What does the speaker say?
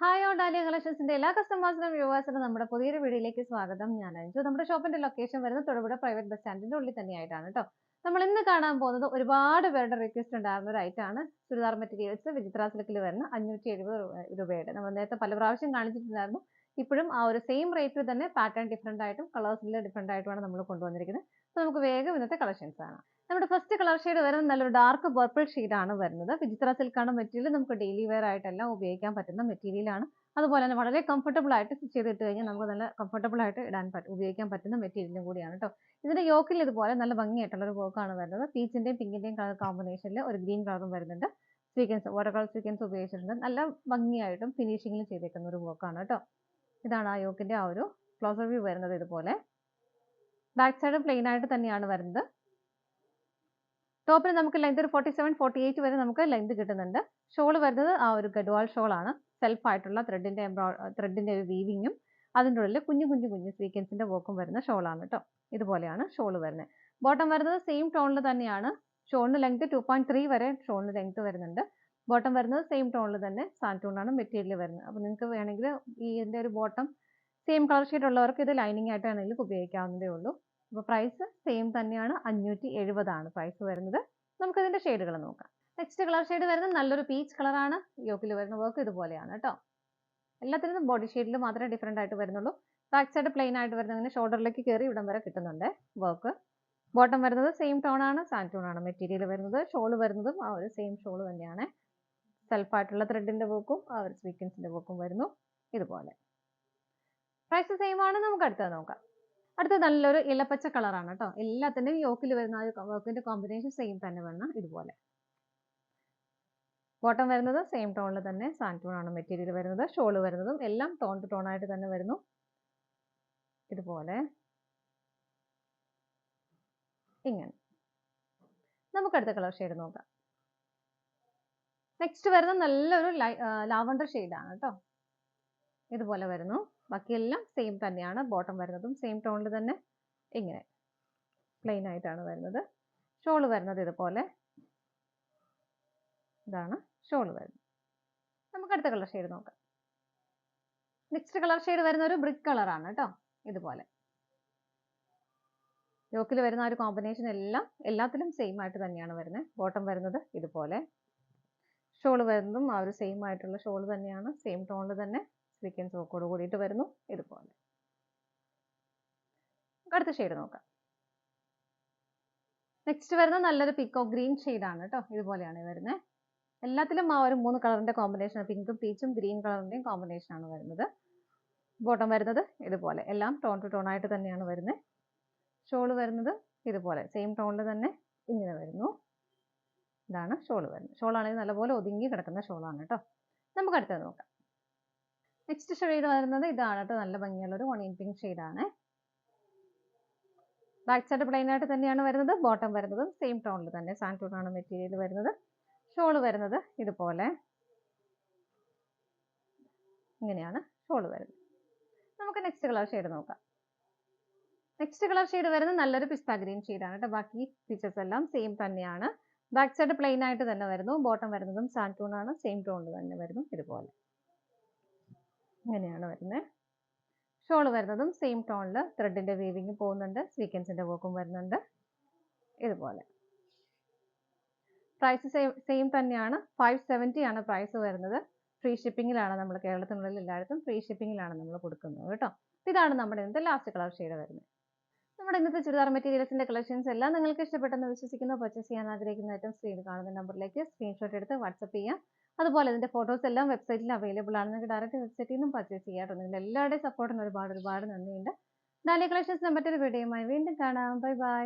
Hi all dahlia കളക്ഷൻസിന്റെ എല്ലാ കസ്റ്റമേഴ്സിനും വ്യൂവേഴ്സിനും നമ്മുടെ പുതിയൊരു വീഡിയോയിലേക്ക് സ്വാഗതം. ഞാൻ അഞ്ജു. നമ്മുടെ ഷോപ്പിന്റെ ലൊക്കേഷൻ വരുന്നത് തൊടുപുഴ പ്രൈവറ്റ് ബസ് സ്റ്റാൻഡിന്റെ ഉള്ളിൽ തന്നെയായിട്ടാണ് കേട്ടോ. നമ്മൾ ഇന്ന് കാണാൻ പോകുന്നത് ഒരുപാട് പേരുടെ റിക്വസ്റ്റ് ഉണ്ടായിരുന്ന ഒരു ഐറ്റാണ് ചുരിദാർ മെറ്റീരിയൽസ് വിചിത്ര സിൽക്കിൽ വരുന്ന 570 രൂപയുടെ. നമ്മൾ നേരത്തെ പല പ്രാവശ്യം കാണിച്ചിട്ടുണ്ടായിരുന്നു. ഇപ്പോഴും ആ ഒരു സെയിം റേറ്റിൽ തന്നെ പാറ്റേൺ ഡിഫറെന്റ് ആയിട്ടും കളേഴ്സിൽ ഡിഫറെന്റ് ആയിട്ടുമാണ് നമ്മൾ കൊണ്ടുവന്നിരിക്കുന്നത്. അപ്പോൾ നമുക്ക് വേഗം ഇന്നത്തെ കളക്ഷൻസ് ആണ്. നമ്മുടെ ഫസ്റ്റ് കളർ ഷെയ്ഡ് വരുന്നത് നല്ലൊരു ഡാർക്ക് പർപ്പിൾ ഷെയ്ഡാണ് വരുന്നത്. വിചിത്ര സിൽക്കാണ് മെറ്റീരിയൽ. നമുക്ക് ഡെയിലി വെയർ ആയിട്ടെല്ലാം ഉപയോഗിക്കാൻ പറ്റുന്ന മെറ്റീരിയലാണ്. അതുപോലെ തന്നെ വളരെ കംഫർട്ടബിൾ ആയിട്ട് സ്റ്റിച്ച് ചെയ്തിട്ട് കഴിഞ്ഞാൽ നമുക്ക് നല്ല കംഫർട്ടബിൾ ആയിട്ട് ഉപയോഗിക്കാൻ പറ്റുന്ന മെറ്റീരിയലും കൂടിയാണ് കേട്ടോ. ഇതിന്റെ യോക്കിൽ ഇതുപോലെ നല്ല ഭംഗിയായിട്ടുള്ള ഒരു വർക്കാണ് വരുന്നത്. പീച്ചിന്റെയും പിങ്കിന്റെയും കളർ കോമ്പിനേഷനിൽ ഒരു ഗ്രീൻ കളറും വരുന്നുണ്ട്. സ്വീക്കൻസ് വാട്ടർ കളർ സ്വീക്കൻസ് ഉപയോഗിച്ചിട്ടുണ്ട്. നല്ല ഭംഗിയായിട്ടും ഫിനിഷിംഗിലും ചെയ്തേക്കുന്ന ഒരു വർക്കാണ് കേട്ടോ. ഇതാണ് ആ യോക്കിന്റെ ആ ഒരു ക്ലോസർ വ്യൂ വരുന്നത്. ഇതുപോലെ ബാക്ക് സൈഡ് പ്ലെയിൻ ആയിട്ട് തന്നെയാണ് വരുന്നത്. ടോപ്പിൽ നമുക്ക് ലെങ്ത് ഒരു 47-48 വരെ നമുക്ക് ലെങ്ത് കിട്ടുന്നുണ്ട്. ഷോൾ വരുന്നത് ആ ഒരു ഗഡ്വാൾ ഷോൾ ആണ്. സെൽഫ് ആയിട്ടുള്ള ത്രെഡിന്റെ ഒരു വീവിങ്ങും അതിൻ്റെ ഉള്ളിൽ കുഞ്ഞു സ്വീക്കൻസിന്റെ വർക്കും വരുന്ന ഷോളാണ് കേട്ടോ. ഇതുപോലെയാണ് ഷോൾ വരുന്നത്. ബോട്ടം വരുന്നത് സെയിം ടോണിൽ തന്നെയാണ്. ഷോളിന് ലെങ്ത് 2.3 വരെ ഷോളിന് ലെങ്ത് വരുന്നുണ്ട്. ബോട്ടം വരുന്നത് സെയിം ടോണിൽ തന്നെ സാൻറ്റൂണാണ് മെറ്റീരിയൽ വരുന്നത്. അപ്പോൾ നിങ്ങൾക്ക് വേണമെങ്കിൽ ഇതിന്റെ ഒരു ബോട്ടം സെയിം കളർ ഷെയ്ഡ് ഉള്ളവർക്ക് ഇത് ലൈനിങ് ആയിട്ട് വേണമെങ്കിൽ ഉപയോഗിക്കാവുന്നതേ ഉള്ളൂ. അപ്പോൾ പ്രൈസ് സെയിം തന്നെയാണ്. 570 ആണ് പ്രൈസ് വരുന്നത്. നമുക്ക് ഇതിന്റെ ഷെയ്ഡുകൾ നോക്കാം. നെക്സ്റ്റ് കളർ ഷെയ്ഡ് വരുന്നത് നല്ലൊരു പീച്ച് കളറാണ്. യോക്കിൽ വരുന്ന വർക്ക് ഇതുപോലെയാണ് കേട്ടോ. എല്ലാത്തിനും ബോഡി ഷെയ്ഡിൽ മാത്രമേ ഡിഫറെന്റ് ആയിട്ട് വരുന്നുള്ളൂ. ബാക്ക് സൈഡ് പ്ലെയിൻ ആയിട്ട് വരുന്നതിന് ഷോൾഡറിലേക്ക് കയറി ഇവിടം വരെ കിട്ടുന്നുണ്ട് വർക്ക്. ബോട്ടം വരുന്നത് സെയിം ടോൺ ആണ്. സാൻറ്റൂൺ ആണ് മെറ്റീരിയൽ വരുന്നത്. ഷോൾ വരുന്നതും ആ ഒരു സെയിം ഷോൾ തന്നെയാണ്. സെൽഫ് ആയിട്ടുള്ള ത്രെഡിന്റെ വർക്കും ആ ഒരു സ്വീക്കൻസിന്റെ വർക്കും വരുന്നു. ഇതുപോലെ പ്രൈസ് സെയിം ആണ്. നമുക്ക് അടുത്തത് നോക്കാം. അടുത്ത നല്ലൊരു ഇലപ്പച്ച കളറാണ് കേട്ടോ. എല്ലാത്തിന്റെയും യോക്കിൽ വരുന്ന ആ വർക്കിന്റെ കോമ്പിനേഷൻ സെയിം തന്നെ വരണം. ഇതുപോലെ ബോട്ടം വരുന്നത് സെയിം ടോണിൽ തന്നെ സാൻറ്റൂൺ ആണ് മെറ്റീരിയൽ വരുന്നത്. ഷോൾ വരുന്നതും എല്ലാം ടോൺ ടു ടോൺ ആയിട്ട് തന്നെ വരുന്നു. ഇതുപോലെ ഇങ്ങനെ. നമുക്ക് അടുത്ത കളർ ഷെയ്ഡ് നോക്കാം. നെക്സ്റ്റ് വരുന്നത് നല്ലൊരു ലാവണ്ടർ ഷെയ്ഡാണ് കേട്ടോ. ഇതുപോലെ വരുന്നു. ബാക്കിയെല്ലാം സെയിം തന്നെയാണ്. ബോട്ടം വരുന്നതും സെയിം ടോണിൽ തന്നെ ഇങ്ങനെ പ്ലെയിൻ ആയിട്ടാണ് വരുന്നത്. ഷോൾ വരുന്നത് ഇതുപോലെ. ഇതാണ് ഷോൾ വരുന്നത്. നമുക്ക് അടുത്ത കളർ ഷെയ്ഡ് നോക്കാം. നെക്സ്റ്റ് കളർ ഷെയ്ഡ് വരുന്ന ഒരു ബ്രിക്ക് കളറാണ് കേട്ടോ. ഇതുപോലെ യോക്കിൽ വരുന്ന ആ ഒരു കോമ്പിനേഷൻ എല്ലാത്തിലും സെയിം ആയിട്ട് തന്നെയാണ് വരുന്നത്. ബോട്ടം വരുന്നത് ഇതുപോലെ. ഷോൾ വരുന്നതും ആ ഒരു സെയിം ആയിട്ടുള്ള ഷോൾ തന്നെയാണ്. സെയിം ടോണിൽ തന്നെ സ്വീക്കൻസ് വർക്കോട് കൂടിയിട്ട് വരുന്നു. ഇതുപോലെ അടുത്ത ഷെയ്ഡ് നോക്കാം. നെക്സ്റ്റ് വരുന്നത് നല്ലൊരു പിക്കോ ഗ്രീൻ ഷെയ്ഡാണ് കേട്ടോ. ഇതുപോലെയാണ് വരുന്നത്. എല്ലാത്തിലും ആ ഒരു 3 കളറിന്റെ കോമ്പിനേഷൻ, പിങ്കും പീച്ചും ഗ്രീൻ കളറിന്റെയും കോമ്പിനേഷൻ ആണ് വരുന്നത്. ബോട്ടം വരുന്നത് ഇതുപോലെ. എല്ലാം ടോൺ ടു ടോൺ ആയിട്ട് തന്നെയാണ് വരുന്നത്. ഷോൾ വരുന്നത് ഇതുപോലെ സെയിം ടോണിൽ തന്നെ ഇങ്ങനെ വരുന്നു. ഇതാണ് ഷോൾ വരുന്നത്. ഷോൾ ആണെങ്കിൽ നല്ലപോലെ ഒതുങ്ങി കിടക്കുന്ന ഷോളാണ് കേട്ടോ. നമുക്ക് അടുത്തത് നോക്കാം. നെക്സ്റ്റ് ഷെയ്ഡ് വരുന്നത് ഇതാണ് കേട്ടോ. നല്ല ഭംഗിയുള്ള ഒരു ഓണിയൻ പിങ്ക് ഷെയ്ഡാണ്. ബാക്ക് സൈഡ് പ്ലെയിൻ ആയിട്ട് തന്നെയാണ് വരുന്നത്. ബോട്ടം വരുന്നത് സെയിം ടോണിൽ തന്നെ സാൻറ്റൂൺ ആണ് മെറ്റീരിയൽ വരുന്നത്. ഷോൾ വരുന്നത് ഇതുപോലെ. ഇങ്ങനെയാണ് ഷോൾ വരുന്നത്. നമുക്ക് നെക്സ്റ്റ് കളർ ഷെയ്ഡ് നോക്കാം. നെക്സ്റ്റ് കളർ ഷെയ്ഡ് വരുന്നത് നല്ലൊരു പിസ്ത ഗ്രീൻ ഷെയ്ഡാണ് കേട്ടോ. ബാക്കി ഫീച്ചേഴ്സ് എല്ലാം സെയിം തന്നെയാണ്. ബാക്ക് സൈഡ് പ്ലെയിൻ ആയിട്ട് തന്നെ വരുന്നു. ബോട്ടം വരുന്നതും സാൻറ്റൂൺ ആണ്. സെയിം ടോണിൽ തന്നെ വരുന്നു. ഇതുപോലെ ഇങ്ങനെയാണ് വരുന്നത്. ഷോൾ വരുന്നതും സെയിം ടോണിൽ ത്രെഡിന്റെ വീവിങ് പോകുന്നുണ്ട്. സ്വീക്കൻസിന്റെ വർക്കും വരുന്നുണ്ട്. ഇതുപോലെ പ്രൈസ് സെയിം തന്നെയാണ്. 570 ആണ് പ്രൈസ് വരുന്നത്. ഫ്രീ ഷിപ്പിംഗിലാണ് നമ്മൾ കേരളത്തിനുള്ളിൽ എല്ലായിടത്തും ഫ്രീ ഷിപ്പിംഗിലാണ് നമ്മൾ കൊടുക്കുന്നത് കേട്ടോ. ഇതാണ് നമ്മുടെ ഇന്നത്തെ ലാസ്റ്റ് കളർ ഷെയ്ഡ് വരുന്നത്. നമ്മുടെ ഇന്നത്തെ ചുരിദാർ മെറ്റീരിയൽസിന്റെ കളക്ഷൻസ് എല്ലാം നിങ്ങൾക്ക് ഇഷ്ടപ്പെട്ടെന്ന് വിശ്വസിക്കുന്നു. പർച്ചേസ് ചെയ്യാൻ ആഗ്രഹിക്കുന്ന ഐറ്റം സ്ക്രീനിൽ കാണുന്ന നമ്പറിലേക്ക് സ്ക്രീൻഷോട്ട് എടുത്ത് വാട്സപ്പ് ചെയ്യാം. അതുപോലെ ഇതിന്റെ ഫോട്ടോസ് എല്ലാം വെബ്സൈറ്റിൽ അവൈലബിൾ ആണ്. നിങ്ങൾക്ക് ഡയറക്റ്റ് വെബ്സൈറ്റിൽ നിന്നും പർച്ചേസ് ചെയ്യാം. നിങ്ങൾ എല്ലാവരുടെയും സപ്പോർട്ടിന് ഒരുപാട് നന്ദിയുണ്ട്. ഡാലിയ കളക്ഷൻസിന്റെ മറ്റൊരു വീഡിയോയുമായി വീണ്ടും കാണാം. Bye bye.